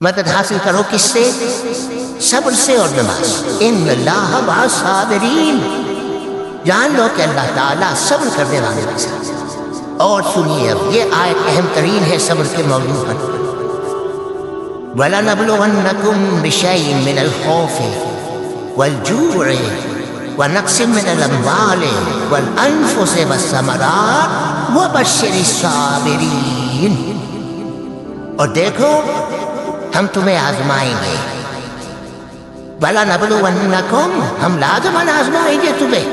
مدد حاصل کرو کس سے؟ صبر سے اور نماز. ان اللہ مع الصابرین. جان لو کہ اللہ تعالیٰ صبر کرنے والے کے ساتھ. اور سنیے اب یہ آیت اہم ترین ہے صبر کے موضوع پر. وَلَنَبْلُوَنَّكُمْ بِشَيْءٍ مِّنَ الْخَوْفِ وَالْجُوعِ وَنَقْصٍ مِّنَ الْأَمْوَالِ وَالْأَنفُسِ وَالثَّمَرَاتِ وَبَشِّرِ الصَّابِرِينَ. اور دیکھو ہم تمہیں آزمائیں گے. وَلَنَبْلُوَنَّكُمْ ہم لازماً آزمائیں گے تمہیں.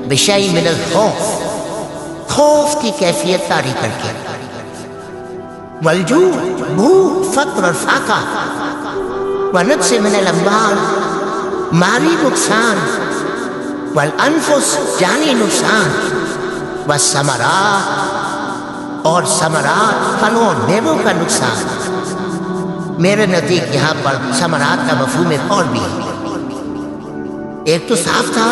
بِشَيْءٍ مِّنَ الْخَوْفِ خوف کی کیفیت طاری کر کے. والجوع بھوک فقر اور فاقہ. ونقص من الاموال مالی نقصان. والانفس جانی نقصان. والثمرات اور ثمرات پھلوں اور میووں کا نقصان. میرے نزدیک یہاں پر ثمرات کا مفہوم اور بھی ہے. ایک تو صاف تھا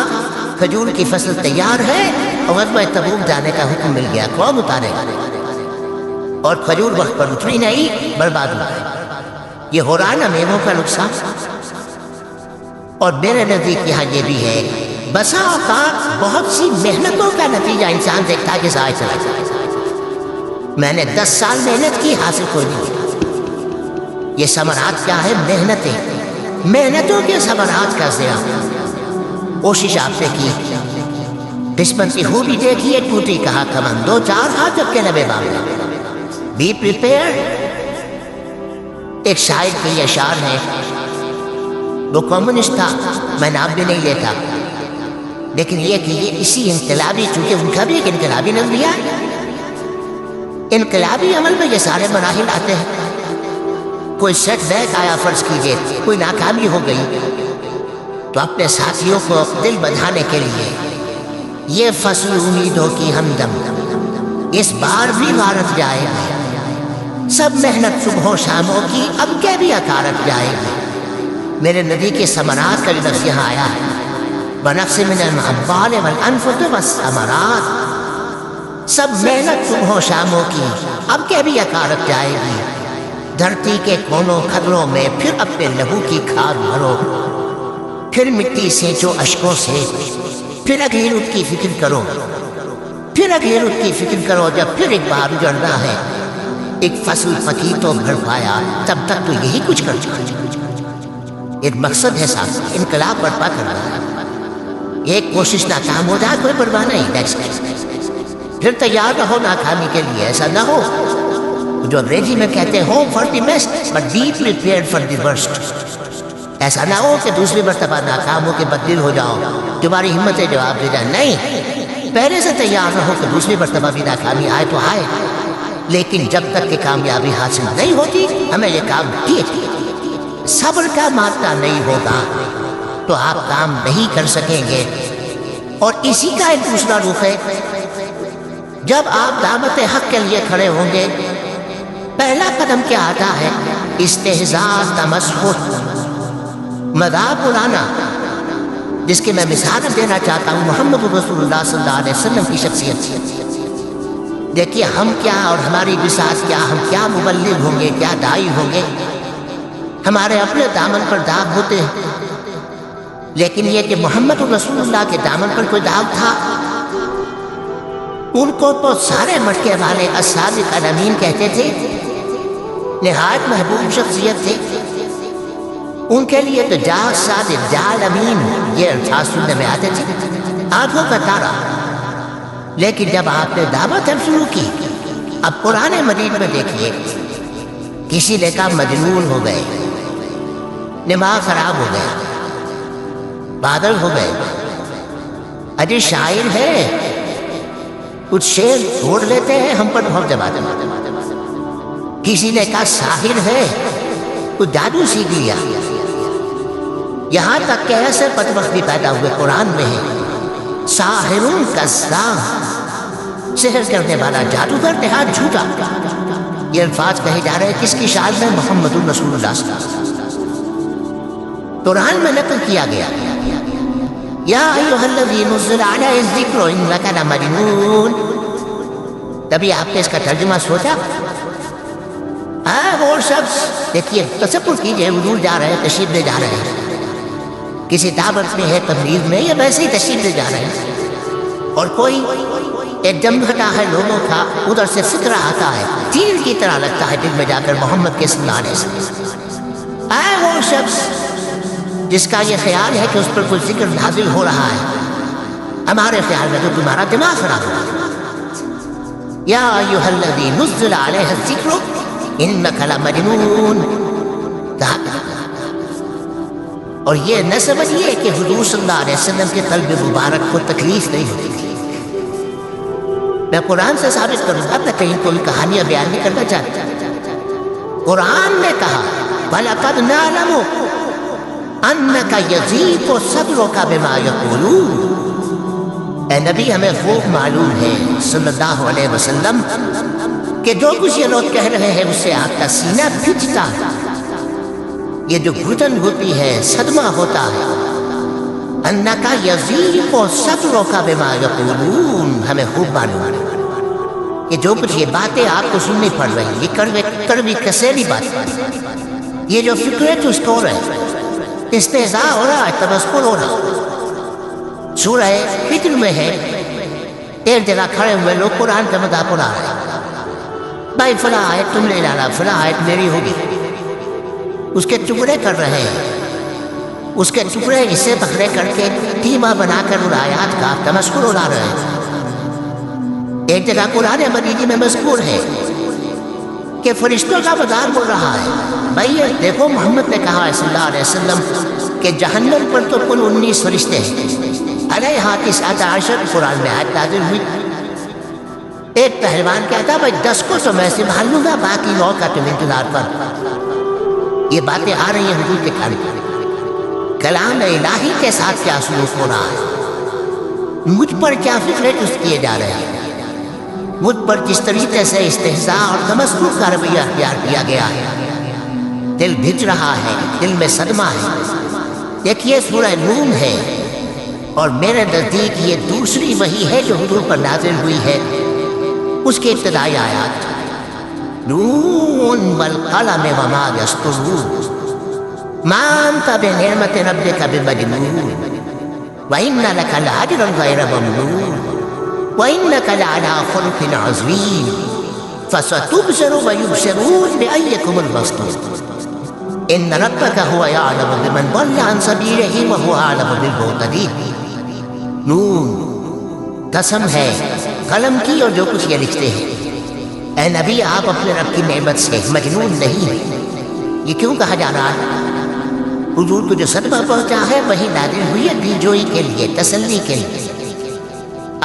کھجور کی فصل تیار ہے اور غزوہ تبوک جانے کا حکم مل گیا. کون اتارے گا؟ اور کھجور وقت پر اتری نہیں، برباد ہو گئی. یہ ہو رہا نا میووں کا نقصان. اور میرے نزدیک یہاں یہ بھی ہے بسا اوقات بہت سی محنتوں کا نتیجہ انسان دیکھتا کہ ضائع چلا جائے. میں نے 10 سال محنت کی، حاصل کوئی نہیں. یہ ثمرات کیا ہے؟ محنتیں، محنتوں کے ثمرات کا ضیاع. کوشش آپ نے کی، قسمت کی خوبی دیکھیے، ٹوٹی کہا کمن، 2-4 ہاتھ جب کے لبے باندھے. Be prepare. ایک شاعر کے یہ اشعار ہیں، وہ کمیونسٹ تھا، میں نام بھی نہیں لیتا، لیکن یہ کہ یہ اسی انقلابی، چونکہ ان کا بھی ایک انقلابی نظریہ ہے. انقلابی عمل میں یہ سارے مراحل آتے ہیں. کوئی سیٹ بیک آیا فرض کیجئے، کوئی ناکامی ہو گئی، تو اپنے ساتھیوں کو دل بڑھانے کے لیے یہ فصل امیدوں کی ہمدم اس بار بھی وارت جائے گی. سب محنت صبح و شاموں کی اب کے بھی اکارت جائے گی. میرے ندی کے ثمرات کا جو لفظ یہاں آیا ہے، بنفس من الاموال والانفس والثمرات، سب محنت صبح و شاموں کی اب کے بھی اکارت جائے گی. دھرتی کے کونوں کھدروں میں پھر اپنے لہو کی کھاد بھرو، پھر مٹی سینچو اشکوں سے، پھر اگلی رت کی فکر کرو، پھر اگلی رت کی فکر کرو. جب پھر ایک بار اجڑنا ہے، ایک فصل پکی تو بھر پایا، تب تک تو یہی کچھ کر چکا. ایک مقصد ہے ساتھ، انقلاب برپا کرنا ہے. ایک کوشش ناکام ہو جائے کوئی پرواہ نہیں، پھر تیار رہو ناکامی کے لیے. ایسا نہ ہو جو انگریزی میں کہتے ہیں hope for the best but be prepared for the worst. ایسا نہ ہو کہ دوسری مرتبہ ناکام ہو کے بددل ہو جاؤ، تمہاری ہمت ہے جواب دے جائے. نہیں، پہلے سے تیار رہو کہ دوسری مرتبہ بھی ناکامی آئے تو آئے، لیکن جب تک کہ کامیابی حاصل نہیں ہوتی ہمیں یہ کام کیے. صبر کا مادہ نہیں ہوگا تو آپ کام نہیں کر سکیں گے. اور اسی کا ایک دوسرا رخ ہے، جب آپ دعوت حق کے لیے کھڑے ہوں گے، پہلا قدم کیا آتا ہے؟ استہزاء، تمسخر، مذاق اڑانا. جس کی میں مثال دینا چاہتا ہوں محمد رسول اللہ صلی اللہ علیہ وسلم کی شخصیت. دیکھیے ہم کیا اور ہماری بساط کیا، ہم کیا مبلغ ہوں گے، کیا داعی ہوں گے. ہمارے اپنے دامن پر داغ ہوتے ہیں، لیکن یہ کہ محمد رسول اللہ کے دامن پر کوئی داغ تھا. ان کو تو سارے مٹکے والے الصادق الامین کہتے تھے، نہایت محبوب شخصیت تھے. ان کے لیے تو جا صادق، جا امین، یہ الفاظ سننے میں آتے تھے، آنکھوں کا تارا. لیکن جب آپ نے دعوت شروع کی، اب قرآن مجید میں دیکھیے، کسی نے کہا مجنون ہو گئے، دماغ خراب ہو گیا، پاگل ہو گئے، اجی شاعر ہے، کچھ شعر چھوڑ لیتے ہیں ہم پر بہت جماتے. کسی نے کہا ساحر ہے، کچھ جادو سیکھ لیا. یہاں تک کہ ایسے بدبخت بھی پیدا ہوئے قرآن میں ہے، ساحر کذاب، سحر کرنے والا جادوگر نہایت جھوٹا. یہ الفاظ کہے جا رہے ہیں کس کی شان میں؟ محمد رسول اللہ صلی اللہ علیہ وسلم. قرآن میں نقل کیا گیا، یا ایھا الذی نزل علیہ الذکر انک لمجنون. تبھی آپ نے اس کا ترجمہ سوچا؟ وہ شخص دیکھیے تصور کیجئے حضور جا رہے ہیں، تشریف لے جا رہے ہیں، کسی دعوت میں ہے، تبلیغ میں، یا ویسے ہی تشریف لے جا رہے ہیں، اور کوئی ایک دم گھٹا ہے لوگوں کا، ادھر سے فکرہ آتا ہے، تیر کی طرح لگتا ہے دل میں جا کر محمد کے صلی اللہ علیہ وسلم۔ وہ شخص جس کا یہ خیال ہے کہ اس پر کوئی ذکر نازل ہو رہا ہے، ہمارے خیال میں تو تمہارا دماغ خراب ہو، یا ایھا الذی نزل علیہ الذکر انک لمجنون۔ اور یہ نہ سمجھیے کہ حضور صلی اللہ علیہ وسلم کے قلب مبارک کو تکلیف نہیں ہوتی تھی۔ میں قرآن سے ثابت کروں گا، میں کہیں کوئی کہانیاں بیان نہیں کرنا چاہتا۔ قرآن نے کہا وَلَقَدْ نَعْلَمُ أَنَّكَ يَضِيقُ صَدْرُكَ بِمَا يَقُولُونَ۔ اے نبی ہمیں خوب معلوم ہے صلی اللہ علیہ وسلم کہ جو کچھ یہ لوگ کہہ رہے ہیں اس سے آپ کا سینہ پھچتا ہے، یہ جو گھٹن ہوتی ہے، صدمہ ہوتا ہے۔ انکا یضیق صدرک بما یقولون، ہمیں خوب معلوم ہے کہ جو کچھ یہ باتیں آپ کو سننی پڑ رہی ہیں، یہ کڑوی کسیلی بات، یہ جو فکرے تجھ رہے ہیں، استہزاء ہو رہا ہے، تمسخر ہو رہا ہے۔ سورہ فجر میں ہے، ایک جگہ کھڑے ہوئے لوگ قرآن کا مذاق اڑا رہے ہیں، بھائی فلاں آیت تم نے لانا، فلاں آیت میری ہوگی، اس کے ٹکڑے کر رہے ہیں، اس کے ٹکڑے اسے پکڑے کر کے ٹیما بنا کر ان آیات کا تمسخر اڑا رہے ہیں۔ ایک جگہ قرآن مجید میں مذکور ہے کہ فرشتوں کا مذاق بول رہا ہے، بھائی دیکھو محمد نے کہا صلی اللہ علیہ وسلم کہ جہنم پر تو کل 19 فرشتے ہیں، علیہا 19 قرآن میں آیت نازل ہوئی۔ ایک پہلوان کہتا بھائی 10 کو تو میں سنبھال لوں گا، باقی 9 کا تم انتظار پر۔ یہ باتیں آ رہی ہیں حضور کے کان پر، کلام الہی کے ساتھ کیا سلوک ہو رہا ہے، مجھ پر کیا فکرے ٹست کیے جا رہے ہیں، مجھ پر جس طریقے سے استہزاء اور تمسخر کا رویہ اختیار کیا گیا ہے، دل بھج رہا ہے، دل میں صدمہ ہے۔ دیکھیے سورہ نون ہے، اور میرے نزدیک یہ دوسری وحی ہے جو حضور پر نازل ہوئی ہے، اس کے ابتدائی آیات نون والقلم وما یسطرون ما انت بنعمت ربک بمجنون وإن لك لأجرا غير ممنون وإنك لعلى خلق عظيم فستبصر ويبصرون بأيكم المفتون إن ربك هو يعلم بمن ضل عن سبيله وهو أعلم بالمهتدين۔ نون، قسم ہے قلم کی اور جو کچھ یہ لکھتے ہیں۔ اے نبی آپ اپنے رب کی نعمت سے مجنون نہیں ہیں۔ یہ کیوں کہا جا رہا ہے؟ حضور کو جو صدمہ پہنچا ہے وہی نازل ہوئی ہے دلجوئی کے لیے، تسلی کے لیے۔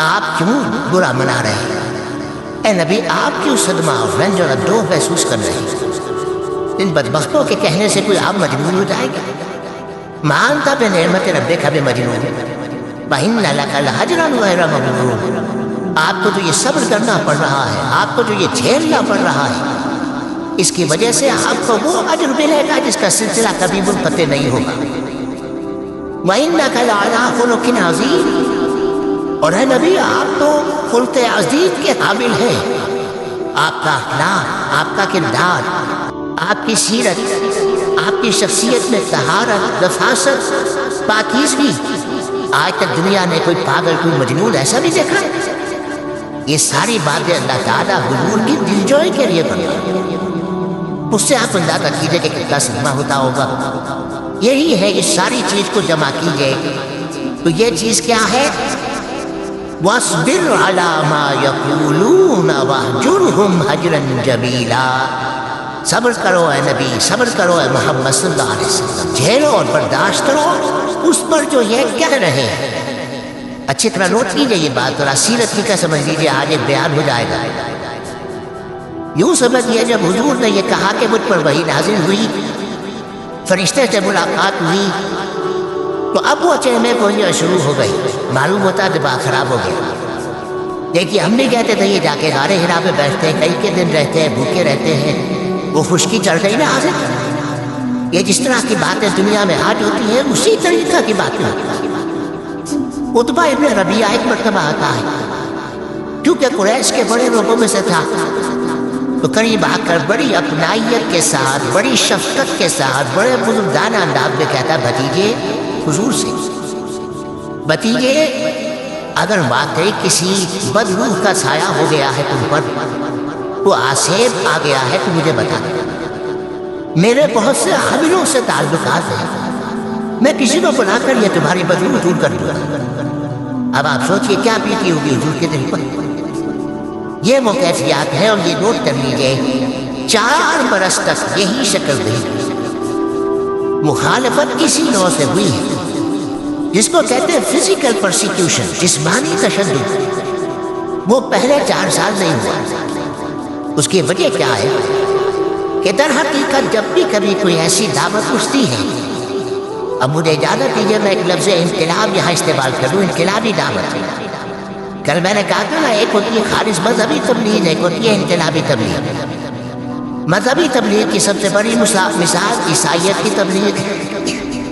آپ کیوں برا منا رہے ہیں؟ اے نبی آپ کیوں صدمہ اور رنج اور اندوہ محسوس کر رہے ہیں؟ ان بدبختوں کے کہنے سے کوئی آپ مجنون ہو جائے گا؟ مانتا بے نعمت ربک بمجنون وَإِنَّ لَكَ لَأَجْرًا غَيْرَ مَمْنُونٍ۔ آپ کو جو یہ صبر کرنا پڑ رہا ہے، آپ کو جو یہ جھیلنا پڑ رہا ہے، اس کی وجہ سے آپ کو وہ اجر ملے گا جس کا سلسلہ کبھی منقطع نہیں ہوگا۔ وَإِنَّكَ لَعَلَىٰ خُلُقٍ عَظِيمٍ، اور اے نبی آپ تو خلق عظیم کے قابل ہیں۔ آپ کا اخلاق، آپ کا کردار، آپ کی سیرت، آپ کی شخصیت میں طہارت، نفاست، پاکیزگی، آج تک دنیا نے کوئی پاگل، کوئی مجنون ایسا بھی دیکھا؟ یہ ساری باتیں اللہ تعالیٰ حضور کی دلجوئی کے لیے کرتا ہے۔ اس سے آپ اندازہ کیجئے کہ کتنا صدمہ ہوتا ہوگا۔ یہی ہے، اس ساری چیز کو جمع کیجئے تو یہ چیز کیا ہے؟ وَاصْبِرْ عَلَىٰ مَا يَقُولُونَ وَاهْجُرْهُمْ هَجْرًا جَمِيلًا۔ صبر کرو اے نبی، صبر کرو اے محمد صلی اللہ علیہ وسلم، جھیلو اور برداشت کرو اس پر جو یہ کہہ رہے ہیں۔ اچھی طرح نوٹ کیجئے یہ بات، اور سیرت کی کا سمجھ لیجئے، آج ایک بیان ہو جائے گا۔ یوں سمجھیے جب حضور نے یہ کہا کہ مجھ پر وحی نازل ہوئی، فرشتے سے ملاقات ہوئی، تو اب وہ چہمے پوجیاں شروع ہو گئی، معلوم ہوتا دماغ خراب ہو گیا۔ دیکھیے ہم نہیں کہتے تھے یہ جا کے غار حرا پہ بیٹھتے ہیں، کئی کے دن رہتے ہیں، بھوکے رہتے ہیں، وہ خشکی چڑھ گئی نا حاضر۔ یہ جس طرح کی باتیں دنیا میں آج ہوتی ہیں اسی طریقہ کی باتیں ہوتی ہیں۔ عتبہ ابن ربیعہ ایک مرتبہ آتا ہے، کیونکہ قریش کے بڑے لوگوں میں سے تھا، تو قریب آ کر بڑی اپنائیت کے ساتھ، بڑی شفقت کے ساتھ، بڑے بزرگانہ انداز میں کہتا بھتیجے حضور سے، بھتیجے اگر واقعی کسی بد روح کا سایہ ہو گیا ہے تم پر، وہ آسیب آ گیا ہے تو مجھے بتا دے، میرے بہت سے قبیلوں سے تعلقات ہیں، میں کسی کو بلا کر یہ تمہاری بد روح دور کر دوں۔ اب آپ سوچئے کیا بیتی ہوگی حضور کے دل پر۔ یہ وہ کیفیات ہیں، اور یہ نوٹ کر لیجئے 4 برس تک یہی شکل رہی، مخالفت کسی نوع سے ہوئی ہے جس کو کہتے ہیں فزیکل پرسیکیوشن، جسمانی تشدد، وہ پہلے 4 سال نہیں ہوا۔ اس کی وجہ کیا ہے کہ در حقیقت جب بھی کبھی کوئی ایسی دعوت اٹھتی ہے، اب مجھے اجازت دیجیے میں ایک لفظ انقلاب یہاں استعمال کروں، انقلابی دعوت۔ کل میں نے کہا تھا نا، ایک ہوتی ہے خالص مذہبی تبلیغ، ایک ہوتی ہے انقلابی تبلیغ۔ مذہبی تبلیغ کی سب سے بڑی مثال عیسائیت کی تبلیغ ہے،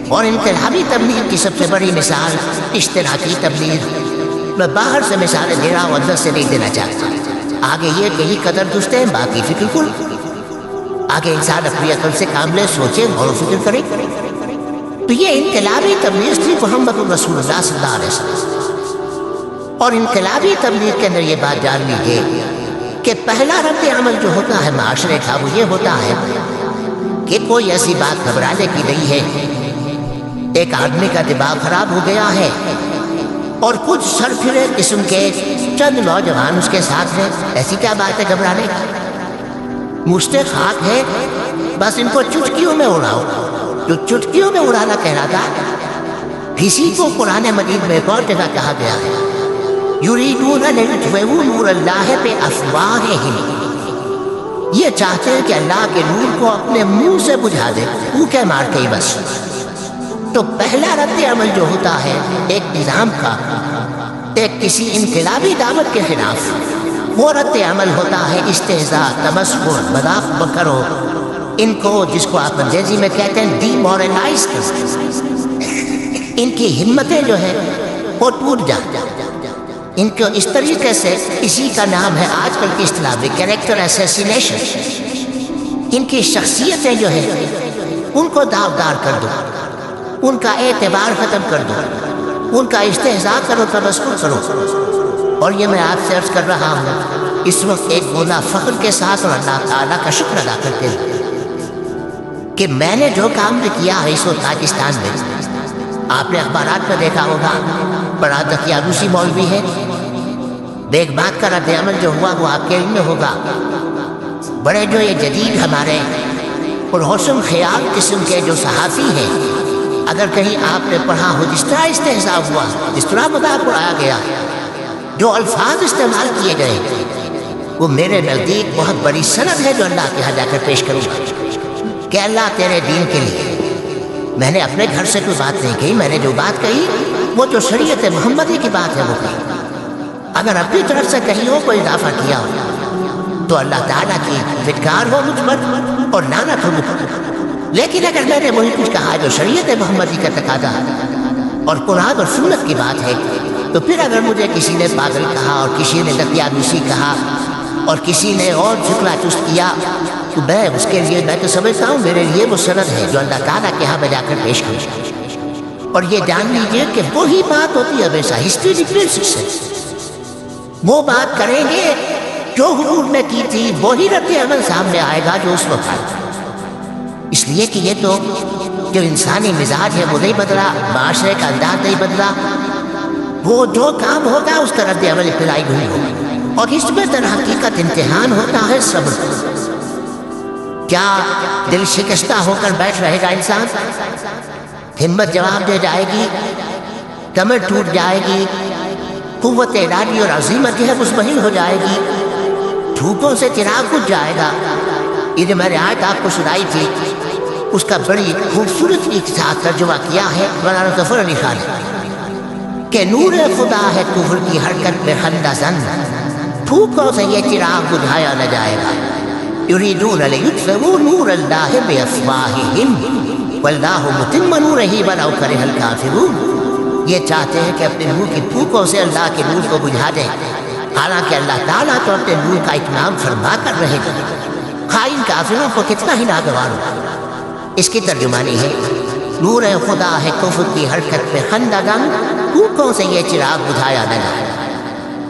اور انقلابی تبلیغ کی سب سے بڑی مثال اشتراکی تبلیغ۔ میں باہر سے مثالیں دے رہا ہوں، اندر سے نہیں دینا چاہتا۔ آگے یہ کہ یہ قدر درست ہے، باقی فکر کل، آگے انسان اپنی عقل سے کام لے، سوچے، غور و فکر کرے۔ تو یہ انقلابی تبلیغ تھی محمد رسول اللہ صلی اللہ علیہ وسلم۔ اور انقلابی تبلیغ کے اندر یہ بات جان لیجیے کہ پہلا رد عمل جو ہوتا ہے معاشرے کا، وہ یہ ہوتا ہے کہ کوئی ایسی بات گھبرانے کی نہیں ہے، ایک آدمی کا دماغ خراب ہو گیا ہے اور کچھ سرفرے قسم کے چند نوجوان اس کے ساتھ ہیں، ایسی کیا بات ہے گھبرانے کی؟ مشت خاک ہے، بس ان کو چٹکیوں میں اڑاؤ۔ جو چٹکیوں میں اڑانا کہلاتا ہے، اسی کو قرآن مجید میں ایک اور جگہ کہا گیا ہے، یریدون لیطفئوا نور اللہ بافواہہم، یہ چاہتے ہیں کہ اللہ کے نور کو اپنے منہ سے بجھا دے، پھوکے مار کے ہی بس۔ تو پہلا رد عمل جو ہوتا ہے ایک نظام کا، ایک کسی انقلابی دعوت کے خلاف، وہ رد عمل ہوتا ہے استہزاء، تمسخر، مذاق کرو ان کو، جس کو آپ انگریزی میں کہتے ہیں ڈی مورلائز کرو۔ ان کی ہمتیں جو ہے وہ ٹوٹ جاتی، ان کو اس طریقے سے، اسی کا نام ہے آج کل کی اصطلاح میں کیریکٹر اسیسینیشن۔ ان کی شخصیتیں جو ہے ان کو داغدار کر دو، ان کا اعتبار ختم کر دو، ان کا استہزاء کرو، تمسخر کرو۔ اور یہ میں آپ سے عرض کر رہا ہوں اس وقت ایک بولا فخر کے ساتھ اور اللہ تعالیٰ کا شکر ادا کرتے ہیں کہ میں نے جو کام کیا ہے اس وقت پاکستان میں، آپ نے اخبارات میں دیکھا ہوگا، بڑا دقیانوسی مولوی ہے، دیکھ بات کا رد عمل جو ہوا وہ آپ کے علم میں ہوگا۔ بڑے جو یہ جدید ہمارے پرحسن خیال قسم کے جو صحافی ہیں، اگر کہیں آپ نے پڑھا ہو جس طرح استہزاء ہوا، جس طرح مذاق اڑایا گیا، جو الفاظ استعمال کیے گئے، وہ میرے نزدیک بہت بڑی سند ہے جو اللہ کے یہاں جا کر پیش کروں گا کہ اللہ تیرے دین کے لیے میں نے اپنے گھر سے کوئی بات نہیں کہی، میں نے جو بات کہی وہ جو شریعت محمدی کی بات ہے وہ کہی۔ اگر اپنی طرف سے کہیں ہو کوئی اضافہ کیا ہو تو اللہ تعالیٰ کی فٹکار ہو مجھ پر اور لعنت ہو مجھ پر۔ لیکن اگر میں نے وہی کچھ کہا جو شریعت محمدی کا تقاضا اور قرآن اور سنت کی بات ہے، تو پھر اگر مجھے کسی نے پاگل کہا اور کسی نے دقیانوسی کہا اور کسی نے اور جھکلا چست کیا، تو میں اس کے لیے میں تو سمجھتا ہوں میرے لیے وہ سند ہے جو اللہ تعالیٰ کے یہاں میں جا کر پیش کروں۔ اور یہ جان لیجیے کہ وہی بات ہوتی ہے ہمیشہ، ہسٹری ریپیٹس سے، وہ بات کریں گے جو حضور نے کی تھی، وہی رد عمل سامنے آئے گا جو اس وقت آئے۔ اس لیے کہ یہ تو جو انسانی مزاج ہے وہ نہیں بدلا، معاشرے کا انداز نہیں بدلا، وہ جو کام ہوگا اس کا رد عمل ابتدائی ہوئی ہوگا۔ اور اس میں در حقیقت امتحان ہوتا ہے صبر۔ کیا دل شکستہ ہو کر بیٹھ رہے گا انسان؟ ہمت جواب دے جائے گی، کمر ٹوٹ جائے گی، قوت ارادی اور عزیمت جو ہے مطمئن ہو جائے گی، دھوپوں سے چراغ بجھ جائے گا۔ یہ جو میں نے آیت آپ کو سنائی تھی اس کا بڑی خوبصورت ایک ساتھ ترجمہ کیا ہے مولانا ظفر علی خان کہ نور خدا ہے کفر کی حرکت میں خندہ زن، پھوکوں سے یہ چراغ بجھایا نہ جائے گا۔ یریدون لیطفئوا نور اللہ بافواہہم واللہ متم نورہ ولو کرہ الکافرون، یہ چاہتے ہیں کہ اپنے منہ کی پھوکوں سے اللہ کے نور کو بجھا دیں، حالانکہ اللہ تعالیٰ تو اپنے نور کا اتمام فرما کر رہے گا، خائن کافروں کو کتنا ہی ناگوار ہو۔ اس کی ترجمانی ہے، نور خدا ہے کفر کی حرکت میں خندگان، بھوکوں سے یہ چراغ بجھایا نہ جائے۔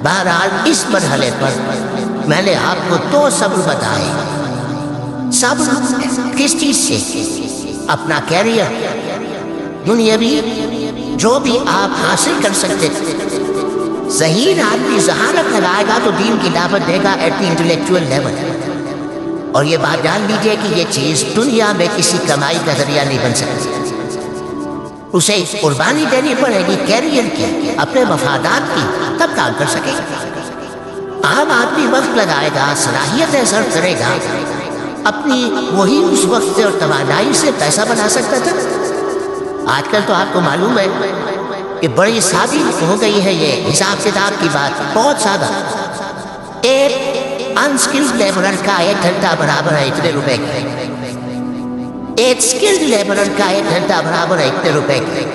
بہرحال اس مرحلے پر میں نے آپ کو 2 صبر بتائے۔ صبر کس چیز سے؟ اپنا کیریئر، دنیاوی جو بھی آپ حاصل کر سکتے تھے۔ ذہین آدمی ذہانت لگائے گا تو دین کی دعوت دے گا ایٹ دی انٹلیکچوئل لیول، اور یہ بات جان لیجئے کہ یہ چیز دنیا میں کسی کمائی کا ذریعہ نہیں بن سکتی، اسے قربانی دینی پڑے گی کیریئر کی، اپنے مفادات کی، تب کام کر سکے گا۔ عام آدمی وقت لگائے گا، صلاحیتیں صرف کرے گا، اپنی وہی اس وقت سے اور توانائی سے پیسہ بنا سکتا تھا۔ آج کل تو آپ کو معلوم ہے کہ بڑی سادی ہو گئی ہے یہ حساب کتاب کی بات، بہت سادہ۔ ایک انسکلڈ لیبرر کا 1 گھنٹہ برابر ہے اتنے روپے کی، ایک اسکلڈ لیبرر کا 1 گھنٹہ برابر ہے اتنے روپے کی۔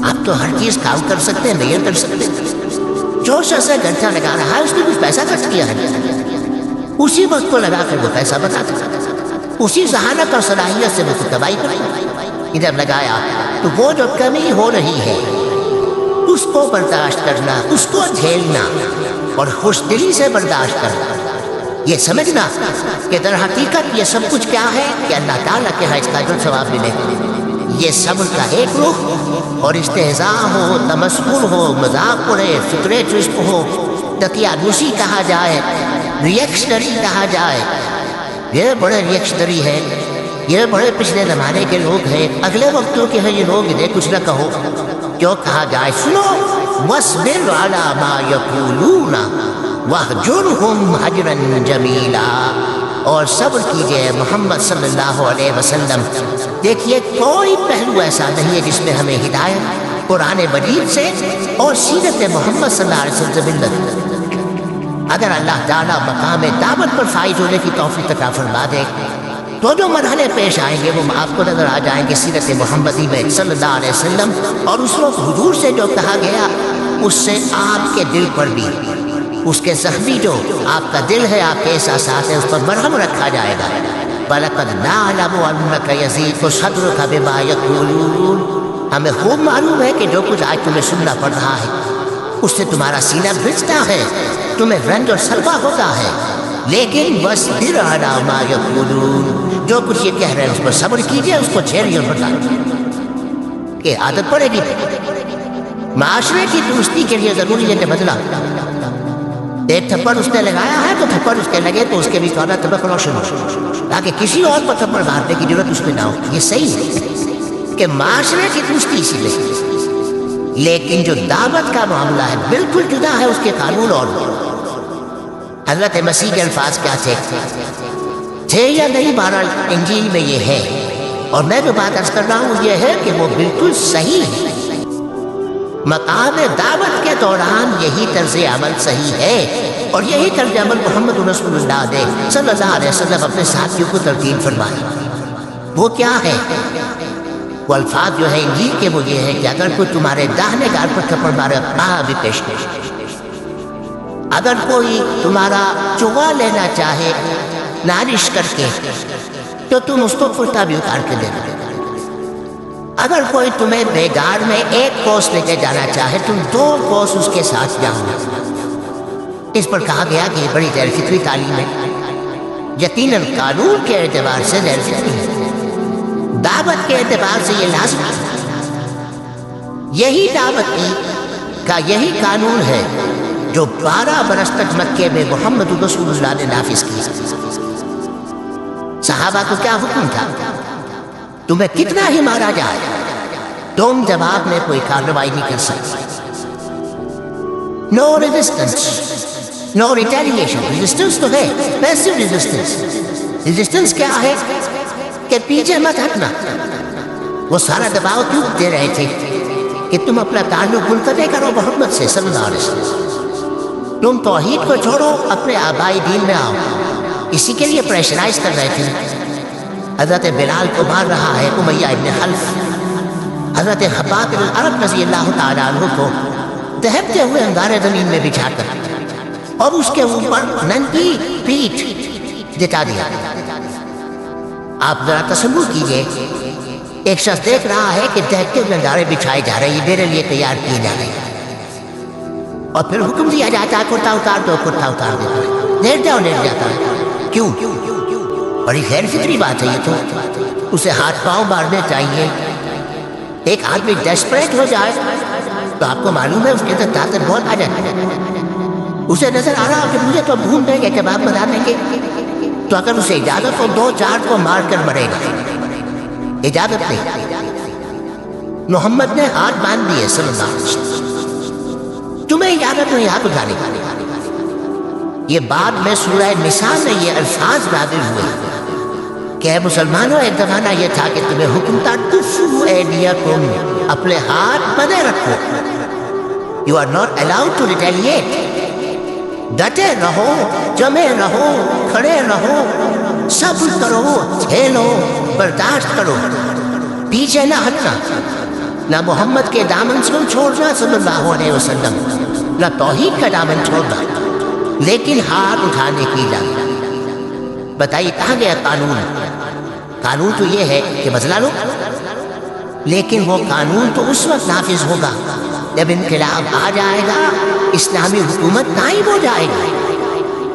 آپ تو ہر چیز کام کر سکتے ہیں، نہیں کر سکتے۔ جو شخص گھنٹہ لگا رہا ہے اس نے کچھ پیسہ خرچ کیا ہے، اسی وقت کو لگا کر وہ پیسہ بناتا ہے، اسی ذہانت اور صلاحیت سے وہ کمائی کرے۔ ادھر لگایا تو وہ جو کمی ہو رہی ہے اس کو برداشت کرنا، اس کو جھیلنا اور خوش دلی سے برداشت کرنا، یہ سمجھنا کہ در حقیقت یہ سب کچھ کیا ہے کہ اللہ تعالیٰ کے ہاں اس کا جو ثواب ملے۔ یہ صبر کا ایک رخ، اور استہزاء ہو، تمسخر ہو، مذاق اڑے، فکرے چسپ ہو، دقیانوسی کہا جائے، ریئیکشنری کہا جائے، یہ بڑے ریئیکشنری ہیں، یہ بڑے پچھلے زمانے کے لوگ ہیں، اگلے وقتوں کے ہیں یہ لوگ، انہیں کچھ نہ کہو۔ جو کہا جائے سنو، وَاصْبِرْ عَلَىٰ مَا يَقُولُونَ وَاهْجُرْهُمْ هَجْرًا جَمِيلًا، اور صبر کیجئے محمد صلی اللہ علیہ وسلم۔ دیکھیے کوئی پہلو ایسا نہیں ہے جس میں ہمیں ہدایت قرآن مجید سے اور سیرت محمد صلی اللہ علیہ وسلم سے ملت۔ اگر اللہ تعالیٰ مقام دعوت پر فائز ہونے کی توفیق عطا فرما دے تو جو مرحلے پیش آئیں گے وہ آپ کو نظر آ جائیں گے سیرت محمدی میں صلی اللہ علیہ وسلم، اور اس وقت حضور سے جو کہا گیا اس سے آپ کے دل پر بھی، اس کے زخمی جو آپ کا دل ہے، آپ کے احساسات ہیں، اس پر مرہم رکھا جائے گا۔ وَلَقَدْ نَعْلَمُ أَنَّكَ يَضِيقُ صَدْرُكَ بِمَا يَقُولُونَ، ہمیں خوب معلوم ہے کہ جو کچھ آج تمہیں سننا پڑ رہا ہے اس سے تمہارا سینہ بھجتا ہے، تمہیں رنج اور سلوا ہوتا ہے، لیکن وَاصْبِرْ عَلَىٰ مَا يَقُولُونَ، جو کچھ یہ کہہ رہے ہیں اس پر صبر کیجئے، اس کو جھیلیے اور برداشت کہ عادت پڑے گی۔ معاشرے کی درستی کے لیے ضروری ہے کہ بدلا، ایک تھپڑ اس نے لگایا ہے تو تھپڑ اس کے لگے تو اس کے بھی تھوڑا طبق روشن ہو، تاکہ کسی اور کو تھپڑ مارنے کی ضرورت اس میں نہ ہو۔ یہ صحیح ہے کہ معاشرے کی درستی اسی لیے، لیکن جو دعوت کا معاملہ ہے بالکل جدا ہے، اس کے قانون اور حضرت مسیح کے الفاظ کیا تھے یا نہیں، بہرحال انجیل میں یہ ہے، اور میں جو بات عرض کر رہا ہوں یہ ہے کہ وہ بالکل صحیح ہے۔ مقام دعوت کے دوران یہی طرز عمل صحیح ہے، اور یہی طرز عمل محمد رسول اللہ نے صلی اللہ علیہ وسلم اپنے ساتھیوں کو تلقین فرمائی۔ وہ کیا ہے؟ وہ الفاظ جو ہے انجیل کے وہ یہ ہے کہ اگر کوئی تمہارے داہنے گال پر تھپڑ مارے کہاں بھی پیش نہیں، اگر کوئی تمہارا چغا لینا چاہے نالش کر کے تو تم اس کو کرتا بھی اتار کے دے دو، اگر کوئی تمہیں بیگار میں 1 کوس لے کے جانا چاہے تم 2 کوس اس کے ساتھ جاؤ۔ اس پر کہا گیا کہ یہ بڑی غیر فطری تعلیم ہے، یقیناً قانون کے اعتبار سے غیر فطری ہے، دعوت کے اعتبار سے یہ لازم ہے۔ یہی دعوت کا یہی قانون ہے جو 12 برس تک مکے میں محمد رسول اللہ نے نافذ کیا۔ صحابہ کو کیا حکم تھا؟ تمہیں کتنا ہی مارا جائے تم جواب میں کوئی کارروائی نہیں کر سکتے۔ نو ریزسٹنس، نو ریٹیلیشن۔ ریزسٹنس تو ہے، پیسو ریزسٹنس۔ ریزسٹنس کیا ہے کہ پیچھے مت ہٹنا۔ وہ سارا دباؤ کیوں دے رہے تھے کہ تم اپنا تعلق منقطع کرو محمد سے صلی اللہ علیہ وسلم، تم توحید کو چھوڑو، اپنے آبائی دین میں آؤ۔ اسی کے لیے پریشرائز کر رہے تھے۔ حضرت بلال کو مار رہا ہے امیہ ابن خلف، حضرت خباب بن الارت رضی اللہ تعالیٰ عنہ کو دہتے ہوئے انگارے زمین میں بچھا کر اور اس کے اوپر ننگی پیٹھ جتا دیا۔ آپ ذرا تصور کیجئے، ایک شخص دیکھ رہا ہے کہ دہتے ہوئے انگارے بچھائے جا رہے ہیں، میرے لیے تیار کیے جا رہے ہیں، اور پھر حکم دیا جاتا ہے کرتا اتار دو، کرتا اتار دو، لیٹ جاؤ، لیٹ جاتا ہے۔ کیوں؟ بڑی غیر فطری بات ہے یہ تو۔ اسے ہاتھ پاؤں مارنے چاہیے۔ ایک آدمی ڈیسپریٹ ہو جائے تو آپ کو معلوم ہے اس کے اندر طاقت بہت آ جاتی ہے۔ اسے نظر آ رہا کہ مجھے تو بھون دیں گے، کباب بنا دیں گے، تو اگر اسے اجازت ہو 2-4 کو مار کر مرے گا۔ اجازت نہیں، محمد نے ہاتھ باندھ دیے صلی اللہ علیہ وسلم، تمہیں اجازت نہیں ہاتھ اٹھانے کی۔ یہ بعد میں سورہ نساء میں یہ الفاظ نازل ہوئے کہ اے مسلمانوں، ایک زمانہ یہ تھا کہ تمہیں حکم تھا کفوا ایدیکم، اپنے ہاتھ بندے رکھو۔ You are not allowed to retaliate. ڈٹے رہو، جمے رہو، کھڑے رہو، صبر کرو، جھیلو، برداشت کرو، پیچھے نہ ہٹنا، نہ محمد کے دامن سے چھوڑنا صلی اللہ علیہ وسلم، نہ توحید کا دامن چھوڑنا، لیکن ہاتھ اٹھانے کی اجازت۔ بتائیے کہاں گیا قانون؟ قانون تو یہ ہے کہ بدلا لو، لیکن وہ قانون تو اس وقت نافذ ہوگا جب انقلاب آ جائے گا، اسلامی حکومت قائم ہو جائے گی،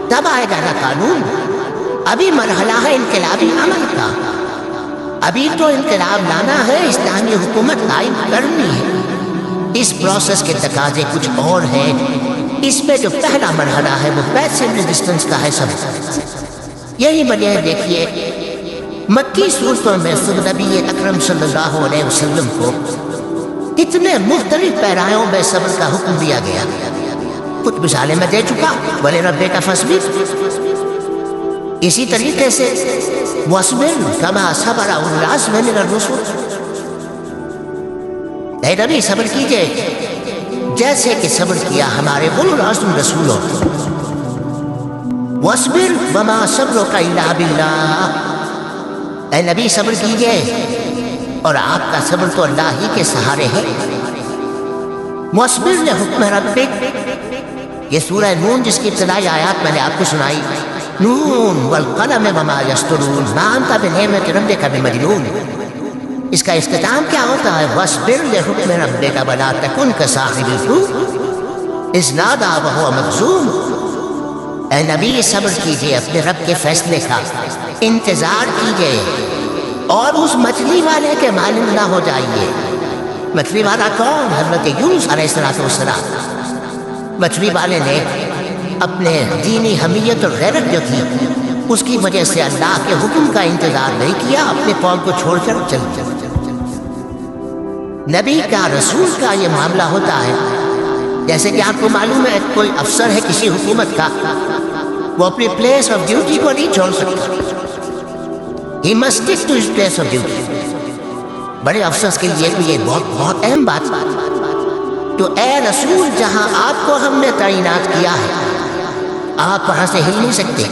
تب آئے گا نا قانون۔ ابھی مرحلہ ہے انقلابی عمل کا، ابھی تو انقلاب لانا ہے، اسلامی حکومت قائم کرنی ہے۔ اس پروسیس کے تقاضے کچھ اور ہیں۔ اس میں جو پہلا مرحلہ ہے وہ پیسیو ریزسٹنس کا ہے۔ سب یہی وجہ ہے، دیکھیے مکی صورتوں میں نبی اکرم صلی اللہ علیہ وسلم کو کتنے مختلف پیرایوں میں صبر کا حکم دیا گیا۔ کچھ مثالیں میں دے چکا، وَلِرَبِّكَ فَاصْبِرْ۔ اسی طریقے سے وَاصْبِرْ كَمَا صَبَرَ أُولُو الْعَزْمِ مِنَ الرُّسُلِ، اے نبی صبر کیجئے جیسے کہ صبر کیا ہمارے اولو العزم رسولوں۔ وَاصْبِرْ وَمَا صَبْرُكَ إِلَّا بِاللَّهِ، اے نبی صبر کیجئے، اور آپ کا صبر تو اللہ ہی کے سہارے ہے۔ وَاصْبِرْ لِحُکْمِ رَبِّكَ، یہ سورہ نون جس کی ابتدائی آیات میں نے آپ کو سنائی، نون والقلم وما یسطرون ما انت بنعمت ربک بمجنون، اس کا اختتام کیا ہوتا ہے؟ وَاصْبِرْ لِحُکْمِ رَبِّكَ وَلَا تَكُنْ كَصَاحِبِ الْحُوتِ إِذْ نَادَىٰ وَهُوَ مَكْظُومٌ، اے نبی صبر کیجئے اپنے رب کے فیصلے کا، انتظار کیجئے، اور اس مچھلی والے کے مانند نہ ہو جائیے۔ مچھلی والا کون؟ حضرت یونس علیہ السلام۔ مچھلی والے نے اپنے دینی حمیت اور غیرت جو تھی اس کی وجہ سے اللہ کے حکم کا انتظار نہیں کیا، اپنے قوم کو چھوڑ کر چل چل۔ نبی کا، رسول کا یہ معاملہ ہوتا ہے، جیسے کہ آپ کو معلوم ہے کوئی افسر ہے کسی حکومت کا، وہ اپنی پلیس آف ڈیوٹی کو نہیں چھوڑ سکتا، he must stick to his place of duty. بڑے افسر کے لیے بھی یہ بہت اہم بات۔ تو اے رسول، جہاں آپ کو ہم نے تعینات کیا ہے، آپ وہاں سے ہل نہیں سکتے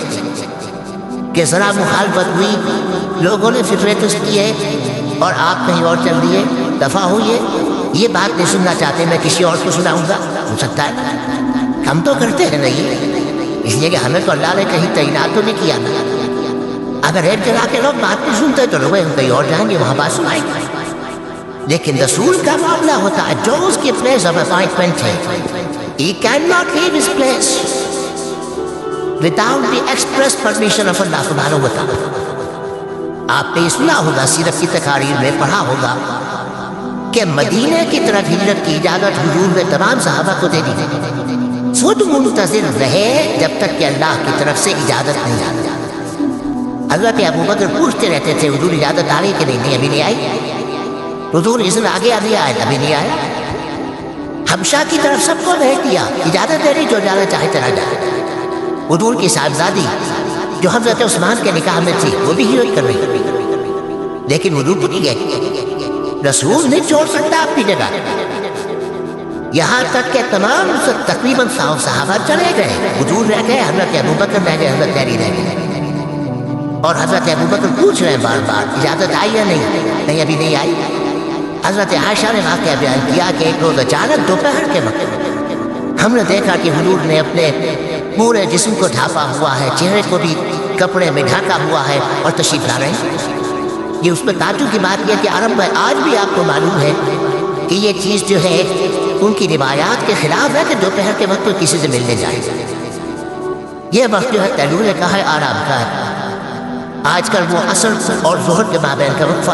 کہ ذرا مخالفت ہوئی، لوگوں نے فطرت کی ہے اور آپ کہیں اور چل دیے، دفع ہوئیے، یہ بات نہیں سننا چاہتے، میں کسی اور کو سناؤں گا، ہو سکتا ہے ہم تو کرتے ہیں نہیں، اس لیے کہ ہمیں تو اللہ نے کہیں تعینات تو نہیں کیا نا۔ اگر ایک جگہ کے لوگ بات نہیں سنتے تو لوگ ہم کہیں اور جائیں گے، وہاں بات سنائیں گے۔ لیکن رسول کا معاملہ ہوتا ہے جو اس کی پلیس آف اپائنٹمنٹ ہے، he cannot leave his place without the express permission of Allah سبحانہ و تعالی۔ آپ نے سنا ہوگا، سیرت کی تقاریر میں پڑھا ہوگا کہ مدینے کی طرف ہجرت کی اجازت حضور نے تمام صحابہ کو دے دی، خود منتظر رہے جب تک کہ اللہ کی طرف سے اجازت نہیں آتی۔ حضرت ابوبکر پوچھتے رہتے تھے حضور اجازت آ گئی کہ نہیں؟ ابھی نہیں آئی۔ حضور اس نے آگے ابھی آئے، ابھی نہیں آئے۔ حبشہ کی طرف سب کو بھیج دیا، اجازت دے رہی جو جانا چاہے چلا جائے۔ حضور کی صاحبزادی جو حضرت عثمان کے نکاح میں تھی وہ بھی ہجرت کر رہی، لیکن حضور کو نہیں گئے۔ رسول نہیں چھوڑ سکتا اپنی جگہ، یہاں تک کہ تمام تقریباً صحابہ چلے گئے، حضور رہ گئے، حضرت ابوبکر رہ گئے، حضرت علی رہ گئے۔ اور حضرت ابوبکر پوچھ رہے ہیں بار بار اجازت آئی یا نہیں؟ ابھی نہیں آئی۔ حضرت عائشہ نے واقعہ بیان کیا کہ ایک روز اچانک دوپہر کے وقت ہم نے دیکھا کہ حضور نے اپنے پورے جسم کو ڈھانپا ہوا ہے، چہرے کو بھی کپڑے میں ڈھانکا ہوا ہے اور تشریف لا رہے ہیں۔ یہ اس میں تعجب کی بات یہ کہ عرب میں آج بھی آپ کو معلوم ہے کہ یہ چیز جو ہے ان کی روایات کے خلاف ہے کہ دوپہر کے وقت کوئی کسی سے ملنے جائے۔ یہ وقت جو ہے طیلولہ کا ہے، آرام کا ہے۔ آج کل وہ عصر اور ظہر کے مابین کا وقفہ